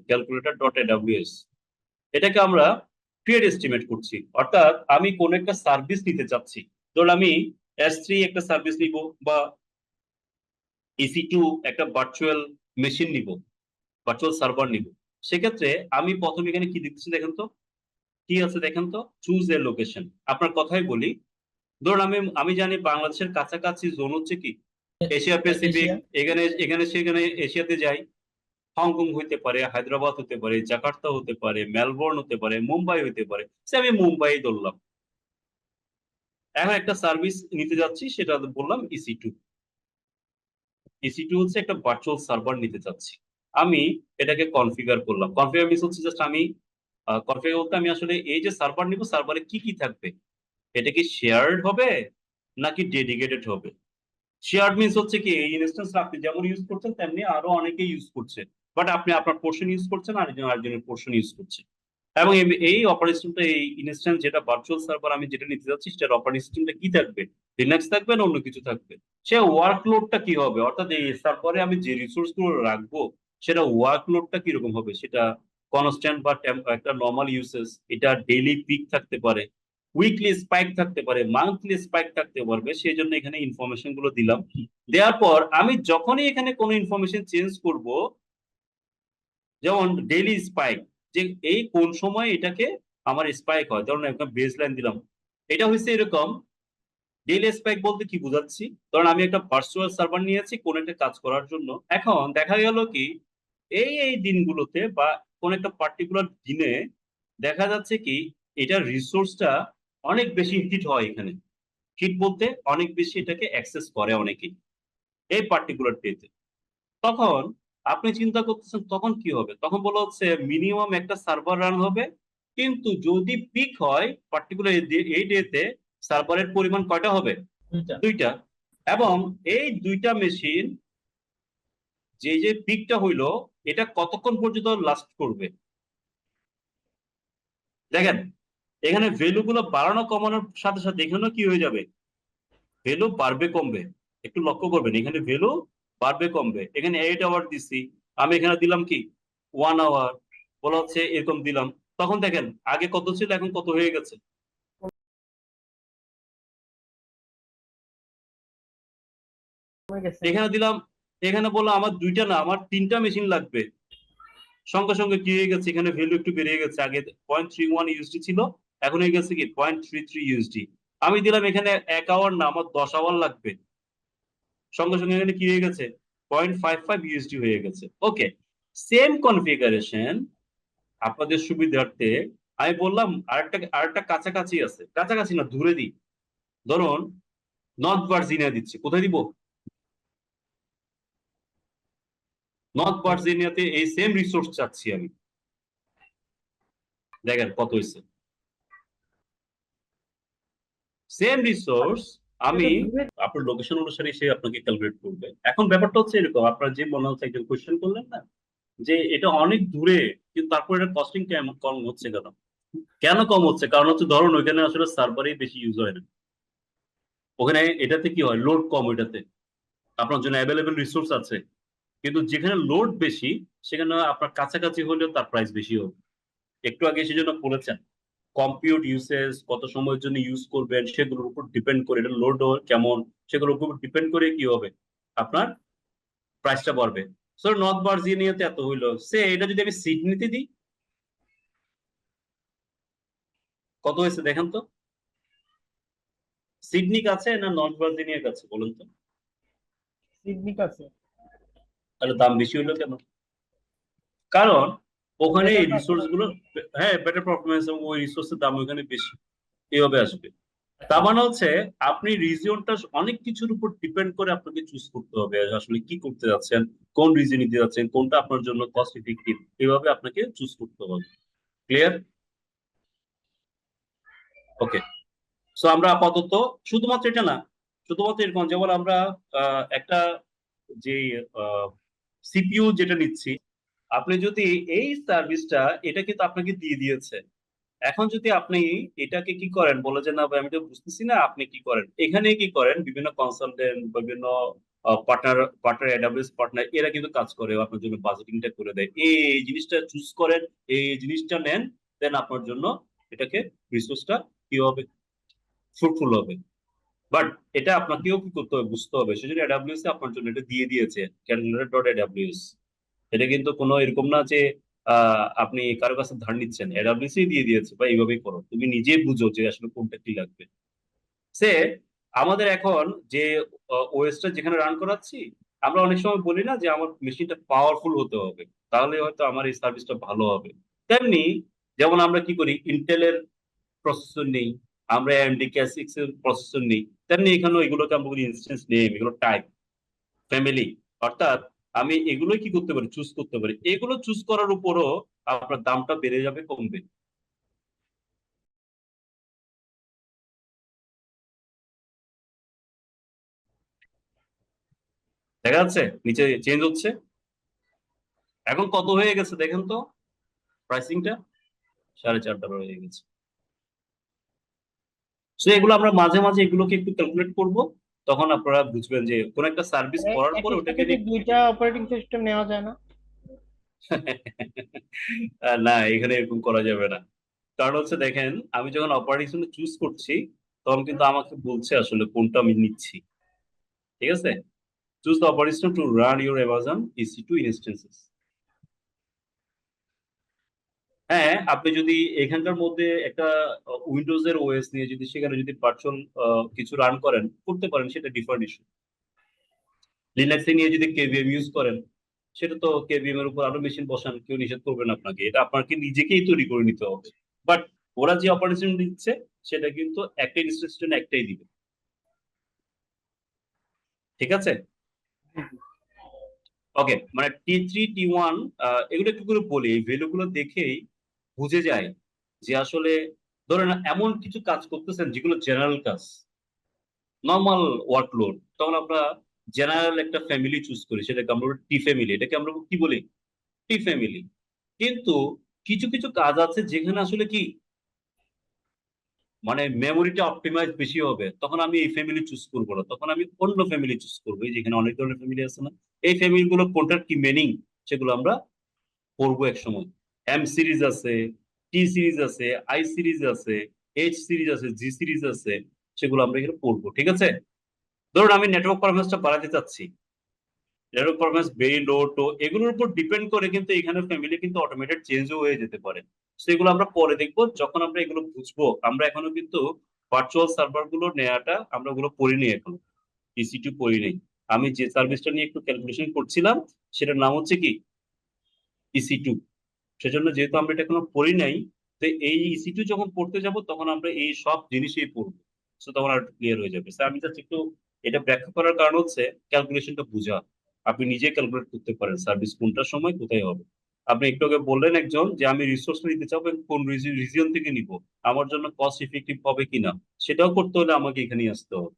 Calculator dot AWS, এটাকে আমরা create estimate করছি। অর্থাৎ আমি কোন একটা সার্ভিস নিতে চাচ্ছি, ধরুন আমি S3 একটা সার্ভিস নিব বা EC2 একটা ভার্চুয়াল মেশিন নিব, ভার্চুয়াল সার্ভার নিব। সেক্ষেত্রে আমি প্রথমে এখানে কি দিচ্ছি দেখেন তো, কি আছে দেখেন তো, চুজ এ লোকেশন। আপনার কথাই বলি, ধরুন আমি আমি জানি বাংলাদেশের কাছাকাছি জোন হচ্ছে কি এশিয়া প্যাসিফিক, এশিয়া। এখানে এখানে সেখানে এশিয়াতে যাই, হংকং হইতে পারে, হায়দ্রাবাদ হতে পারে, জাকার্তা হতে পারে, মেলবোর্ন হতে পারে, মুম্বাই হতে পারে, সে আমি মুম্বাই ধরলাম। এখন একটা সার্ভিস নিতে যাচ্ছি, সেটা বললাম EC2। EC2 হচ্ছে একটা ভার্চুয়াল সার্ভার নিতে চাচ্ছি। আমি এটাকে কনফিগার করলাম। কনফিগার মিনস হচ্ছে জাস্ট আমি কনফিগার বলতে আমি আসলে এই যে সার্ভার নিব, সার্ভারে কি কি থাকবে, এটা কি শেয়ার্ড হবে নাকি ডেডিকেটেড হবে। শেয়ার্ড মিনস হচ্ছে কি এই ইনস্ট্যান্স আপনি যেমন ইউজ করছেন তেমনি আরো অনেকে ইউজ করছে, বাট আপনি আপনার পোর্শন ইউজ করছেন, আরেকজন আরেকজনের পোর্শন ইউজ করছে। এবং এই অপারেটিং সিস্টেমটা, এই ইনস্ট্যান্স যেটা ভার্চুয়াল সার্ভার আমি যেটা নিতে যাচ্ছি, সেটার অপারেটিং সিস্টেমটা কি থাকবে, লিনাক্স থাকবে না অন্য কিছু থাকবে, সে ওয়ার্কলোডটা কি হবে, অর্থাৎ এই সার্ভারে আমি যে রিসোর্স গুলো রাখবো সেটা ওয়ার্কলোডটা কিরকম হবে, সেটা কনস্ট্যান্ট বা একটা নর্মাল ইউসেজ, এটা ডেইলি পিক থাকতে পারে, উইকলি স্পাইক থাকতে পারে, মান্থলি স্পাইক থাকতে পারবে, সেই জন্য এখানে ইনফরমেশন গুলো দিলাম। দেওয়ার পর আমি যখনই এখানে কোনো ইনফরমেশন চেঞ্জ করব, যেমন ডেইলি স্পাইক, যে এই কোন সময় এটাকে আমার স্পাইক হয়, ধরুন একটা বেস লাইন দিলাম, এটা হচ্ছে এরকম। ডেইলি স্পাইক বলতে কি বোঝাচ্ছি, ধরুন আমি একটা ভার্চুয়াল সার্ভার নিয়েছি কোন একটা কাজ করার জন্য। এখন দেখা গেল কি এই দিনগুলোতে বা কোন একটা পার্টিকুলার দিনে দেখা যাচ্ছে কি এটা রিসোর্সটা অনেক বেশি হিট হয় এখানে। হিট বলতে অনেক বেশি এটাকে অ্যাক্সেস করে অনেকেই এই পার্টিকুলার ডেতে। তখন আপনি চিন্তা করতেছেন তখন কি হবে, তখন বলা হচ্ছে মিনিমাম একটা সার্ভার রান হবে, কিন্তু যদি পিক হয় পার্টিকুলার এই ডেতে, সার্ভারের পরিমাণ কয়টা হবে, দুইটা। দুইটা। এবং এই দুইটা মেশিন যে যে পিকটা হইলো, এটা কতক্ষণ পর্যন্ত লাস্ট করবে। দেখেন এখানে ভ্যালু গুলো বাড়ানো কমানোর সাথে সাথে এখানেও কি হয়ে যাবে, ভ্যালু বাড়বে কমবে। একটু লক্ষ্য করবেন এখানে ভ্যালু বাড়বে কমবে। এখানে 8 আওয়ার দিচ্ছি, আমি এখানে দিলাম কি 1 আওয়ার, বলা হচ্ছে এরকম দিলাম। তখন দেখেন আগে কত ছিল এখন কত হয়ে গেছে। কমে গেছে। এখানে দিলাম, এখানে বললাম আমার দুইটা না আমার তিনটা মেশিন লাগবে, সঙ্গে সঙ্গে কি হয়ে গেছে, এখানে ভ্যালু একটু বেড়ে গেছে। আগে 0.31 USD ছিল, এখন হয়ে গেছে কি 0.33 USD। আমি দিলাম এখানে 1 আওয়ার না আমার 10 আওয়ার লাগবে, সঙ্গে সঙ্গে এখানে কি হয়ে গেছে 0.55 USD হয়ে গেছে। ওকে, সেম কনফিগারেশন আপনাদের সুবিধার্থে আমি বললাম আরেকটা আরেকটা কাছাকাছি আছে, কাছাকাছি না দূরে দিই, ধরুন নর্থ ভার্জিনিয়া দিচ্ছি। কোথায় দিব, নর্থ ভার্জিনিয়াতে এই সেম রিসোর্স চাচ্ছি আমি। দেখেন কত হয়েছে, সেম রিসোর্স আমি, আপনার লোকেশন অনুসারে সে আপনাকে ক্যালকুলেট করবে। এখন ব্যাপারটা হচ্ছে এরকম, আপনার যে মনে হচ্ছে একজন কোয়েশ্চেন করলেন না যে এটা অনেক দূরে, কিন্তু তারপর এটা কস্টিং কম হচ্ছে কেন, কেন কম হচ্ছে, কারণ হচ্ছে ধরুন ওইখানে আসলে সার্ভারই বেশি ইউজ হয় না, ওখানে এটাতে কি হয় লোড কম, ওইটাতে আপনার জন্য অ্যাভেলেবেল রিসোর্স আছে, কিন্তু যেখানে লোড বেশি সেখানে আপনার কাছাকাছি হলেও তার প্রাইস বেশি হবে। একটু আগে সেজন্য বলেছেন কম্পিউট ইউসেজ কত সময়ের জন্য ইউজ করবেন সেগুলোর উপর ডিপেন্ড করে, এটা লোড কেমন সেগুলোর উপর ডিপেন্ড করে কি হবে আপনার প্রাইসটা বাড়বে। সো নর্থ ভার্জিনিয়াতে এত হইলো, সে এটা যদি আমি সিডনিতে দিই কত হয়েছে দেখেন তো, সিডনি কাছে না নর্থ ভার্জিনিয়ার কাছে বলুন তো, সিডনি কাছে। তাহলে দাম বেশি হইলো কেন, কারণ ওখানে বেটার এই রিসোর্স পারফরম্যান্স। গুলো, হ্যাঁ বেটার পারফরমেন্স এবং ওই রিসোর্সের দাম ওখানে বেশি, এইভাবে আসবে। তার মানে হচ্ছে আপনি রিজিয়নটা অনেক কিছুর উপর ডিপেন্ড করে আপনাকে চুজ করতে হবে আসলে কি করতে যাচ্ছেন, কোন রিজন নিতে যাচ্ছেন, কোনটা আপনার জন্য কস্ট ইফেক্টিভ, এইভাবে আপনাকে চুজ করতে হবে। ক্লিয়ার? ওকে, সো আমরা আপাতত শুধুমাত্র এটা না, শুধুমাত্র এরকম যেমন আমরা একটা যে সিপিইউ যেটা নিচ্ছি, আপনি যদি এই সার্ভিসটা, এটা কিন্তু আপনাকে দিয়ে দিয়েছে। এখন যদি আপনি এটাকে কি করেন বলে যে না ভাই আমি তো বুঝতেছি না, আপনি কি করেন এখানে কি করেন, বিভিন্ন কনসালটেন্ট বিভিন্ন পার্টনার পার্টনার এডাব্লিউএস পার্টনার এরা কিন্তু কাজ করে আপনার জন্য, বাজেটিংটা করে দেয়, এই জিনিসটা চুজ করেন, এই জিনিসটা নেন, দেন আপনার জন্য এটাকে রিসোর্সটা কি হবে, ফ্রুটফুল হবে। বাট এটা আপনাকেও কি করতে হবে, বুঝতে হবে। সেজন্য এডাব্লিউএস আপনার জন্য এটা দিয়ে দিয়েছে, calculator.aws। এটা কিন্তু কোনো এরকম না যে আপনি কারো কাছে ধার নিচ্ছেন, এডাব্লিউএস দিয়ে দিয়েছে বা এইভাবেই করো, তুমি নিজে বুঝো যে আসলে কোনটা কি লাগবে। সে আমাদের এখন যে ওএসটা যেখানে রান করাচ্ছি, আমরা অনেক সময় বলি না যে আমার মেশিনটা পাওয়ারফুল হতে হবে, তাহলে হয়তো আমার এই সার্ভিসটা ভালো হবে। তেমনি যেমন আমরা কি করি, ইন্টেলের প্রসেসর নেই, আমরা এমডি ক্যাসিক্স এর প্রসেসর নেই, তেমনি এখানেও এগুলোকে আমরা বলি ইনস্টেন্স নেম, এগুলো টাইপ, ফ্যামিলি। অর্থাৎ আমি এগুলোই কি করতে পারি, চুজ করতে পারি। এগুলো চুজ করার উপরও আপনার দামটা বেড়ে যাবে, কমবে। দেখা যাচ্ছে নিচে চেঞ্জ হচ্ছে। এখন কত হয়ে গেছে দেখেন তো, প্রাইসিংটা $4.5 হয়ে গেছে। তো এগুলো আমরা মাঝে মাঝে এগুলোকে একটু ক্যালকুলেট করব, তখন আপনারা বুঝবেন যে কোন একটা সার্ভিস করার পরে একই ওটাকে সাথে কি নিয়ে দুইটা অপারেটিং সিস্টেম নেওয়া যায় না? না, এখানে এরকম করা যাবে না। কারণ হচ্ছে দেখেন, আমি যখন অপারেটিং সিস্টেম চুজ করছি, তখন কিন্তু আমাকে বলছে আসলে কোনটা আমি নিচ্ছি। ঠিক আছে, choose the operating system to run your Amazon EC2 instances. হ্যাঁ, আপনি যদি এখানকার মধ্যে একটা উইন্ডোজ এর ওএস নিয়ে যদি সেখানে যদি ভার্চুয়াল কিছু রান করেন, করতে পারেন, সেটা ডিফারেন্ট ইস্যু। লিনাক্সে নিয়ে যদি কেভিএম ইউজ করেন, সেটা তো কেভিএম এর উপর আরো মেশিন বসান, কেউ নিষেধ করবেন আপনাকে, এটা আপনাকে নিজেকেই তৈরি করে নিতে হবে। বাট ওরা যে অপারেশন দিচ্ছে, সেটা কিন্তু একটাই ইনস্ট্যান্স জন্য একটাই দিবে। ঠিক আছে, ওকে। মানে T3 T1 এগুলো একটু করে বলি, এই ভ্যালু গুলো দেখেই বুঝে যায় যে আসলে ধরেন এমন কিছু কাজ করতেছেন যেগুলো জেনারেল কাজ, নর্মাল ওয়ার্কলোড, তখন আমরা জেনারেল একটা ফ্যামিলি চুজ করি, সেটাকে আমরা টি ফ্যামিলি, এটাকে আমরা কি বলি, টি ফ্যামিলি। কিন্তু কিছু কিছু কাজ আছে যেখানে আসলে কি মানে মেমোরিটা অপটিমাইজ বেশি হবে, তখন আমি এই ফ্যামিলি চুজ করবো না, তখন আমি অন্য ফ্যামিলি চুজ করবো। এই যেখানে অনেক ধরনের ফ্যামিলি আছে না, এই ফ্যামিলি গুলো কোনটার কি মিনিং, সেগুলো আমরা পড়বো এক সময়। এম সিরিজ আছে, টি সিরিজ আছে, আই সিরিজ আছে, এইচ সিরিজ আছে, জি সিরিজ আছে, সেগুলো আমরা এখানে পড়বো। ঠিক আছে, ধরুন আমি নেটওয়ার্ক পারফরমেন্সটা বাড়াতে চাচ্ছি, নেটওয়ার্ক পারফরমেন্স ভেরি লো, তো এগুলোর উপর ডিপেন্ড করে কিন্তু এখানে ফ্যামিলি কিন্তু অটোমেটেড চেঞ্জও হয়ে যেতে পারে। সেগুলো আমরা পরে দেখবো যখন আমরা এগুলো বুঝবো। আমরা এখনো কিন্তু ভার্চুয়াল সার্ভার গুলো নেওয়াটা আমরা ওগুলো পড়িনি, এখন EC2 পড়ি নেই। আমি যে সার্ভিসটা নিয়ে একটু ক্যালকুলেশন করছিলাম, সেটার নাম হচ্ছে কি EC2। সেজন্য যেহেতু আমরা এটা এখনো পড়ি নাই, তো এই EC2 যখন পড়তে যাব, তখন আমরা এই সব জিনিসই পড়বো। তো তখন আর ক্লিয়ার হয়ে যাবে। স্যার আমি জাস্ট একটু এটা ব্যাখ্যা করার কারণ হচ্ছে ক্যালকুলেশনটা বোঝা, আপনি নিজে ক্যালকুলেট করতে পারেন সার্ভিস কোনটার সময় কোথায় হবে। আপনি একটু আগে বললেন একজন যে আমি রিসোর্স নিতে চাবো, এবং কোন রিজিয়ন থেকে নিব, আমার জন্য কস্ট ইফেক্টিভ হবে কিনা, সেটাও করতে হলে আমাকে এখানেই আসতে হবে।